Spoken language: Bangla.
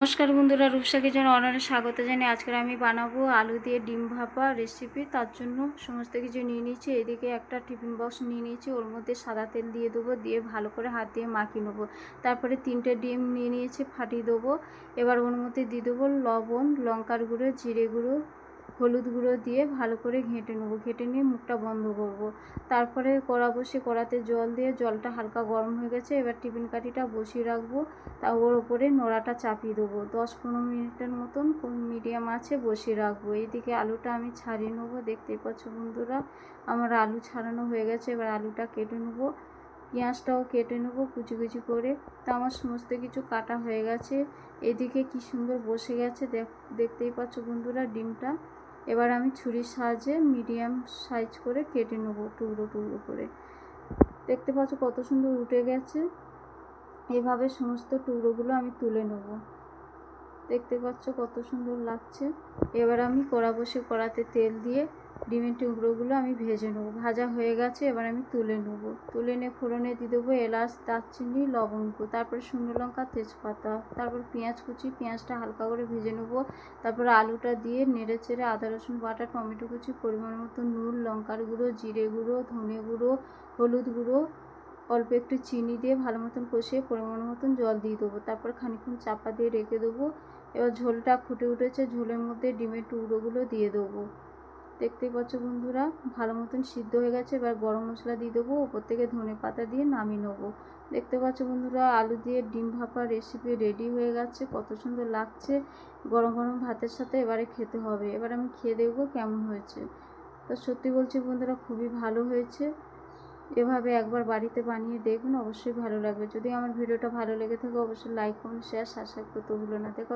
নমস্কার বন্ধুরা, রূপসা কিচেন অনারে স্বাগত জানিয়ে আজকে আমি বানাবো আলু দিয়ে ডিম ভাপা রেসিপি। তার জন্য সমস্ত কিছু নিয়ে নিয়েছি। এদিকে একটা টিফিন বক্স নিয়ে নিয়েছি, ওর মধ্যে সাদা তেল দিয়ে দেবো, দিয়ে ভালো করে হাত দিয়ে মাখিয়ে নেবো। তারপরে 3টে ডিম নিয়ে নিয়েছি, ফাটিয়ে দেবো। এবার ওর মধ্যে দিয়ে দেবো লবণ, লঙ্কার গুঁড়ো, জিরে গুঁড়ো, হলুদ গুঁড়ো দিয়ে ভালো করে ঘেঁটে নেবো। ঘেঁটে নিয়ে মুখটা বন্ধ করব। তারপরে কড়া বসে কড়াতে জল দিয়ে জলটা হালকা গরম হয়ে গেছে। এবার টিফিন কাঠিটা বসিয়ে রাখবো, তা ওর ওপরে নোড়াটা চাপিয়ে দেবো। 10-15 মিনিটের মতন মিডিয়াম আছে বসিয়ে রাখবো। এইদিকে আলুটা আমি ছাড়িয়ে নেবো। দেখতেই পাচ্ছ বন্ধুরা, আমার আলু ছাড়ানো হয়ে গেছে। এবার আলুটা কেটে নেবো, পেঁয়াজটাও কেটে নেবো কুচি কুচি করে। তা আমার সমস্ত কিছু কাটা হয়ে গেছে। এদিকে কি সুন্দর বসে গেছে দেখতেই পাচ্ছ বন্ধুরা ডিমটা। এবার আমি ছুরির সাহায্যে মিডিয়াম সাইজ করে কেটে নেবো, টুকরো টুকরো করে। দেখতে পাচ্ছ কত সুন্দর উঠে গেছে। এভাবে সমস্ত টুকরোগুলো আমি তুলে নেব। দেখতে পাচ্ছ কত সুন্দর লাগছে। এবার আমি কড়া বসে কড়াতে তেল দিয়ে ডিমের টুকরোগুলো আমি ভেজে নেব। ভাজা হয়ে গেছে, এবার আমি তুলে নেব। তুলে নিয়ে ফোড়নে দিয়ে দেবো এলাচ, দারচিনি, লবঙ্গ, তারপরে শুকনো লঙ্কা, তেজপাতা, তারপর পেঁয়াজ কুচি। পেঁয়াজটা হালকা করে ভেজে নেব। তারপরে আলুটা দিয়ে নেড়ে চেড়ে আদা রসুন বাটা, টমেটো কুচি, পরিমাণ মতো নুন, লঙ্কার গুঁড়ো, জিরে গুঁড়ো, ধনে গুঁড়ো, হলুদ গুঁড়ো, অল্প একটু চিনি দিয়ে ভালো মতন কষিয়ে পরিমাণ মতন জল দিয়ে দেবো। তারপর খানিকক্ষণ চাপা দিয়ে রেখে দেবো। এবার ঝোলটা ফুটে উঠেছে, ঝোলের মধ্যে ডিমের টুকরোগুলো দিয়ে দেবো। দেখতেই পাচ্ছ বন্ধুরা, ভালো মতন সিদ্ধ হয়ে গেছে। এবার গরম মশলা দিয়ে দেবো, ওপর থেকে ধনে পাতা দিয়ে নামিয়ে নেবো। দেখতে পাচ্ছ বন্ধুরা, আলু দিয়ে ডিম ভাপা রেসিপি রেডি হয়ে গেছে। কত সুন্দর লাগছে গরম গরম ভাতের সাথে। এবারে খেতে হবে। এবার আমি খেয়ে দেখবো কেমন হয়েছে। তো সত্যি বলছি বন্ধুরা, খুবই ভালো হয়েছে। এভাবে একবার বাড়িতে বানিয়ে দেখুন, অবশ্যই ভালো লাগবে। যদি আমার ভিডিওটা ভালো লেগে থাকে অবশ্যই লাইক, কমেন্ট, শেয়ার, সাবস্ক্রাইব করতে ভুলো না। দেখো।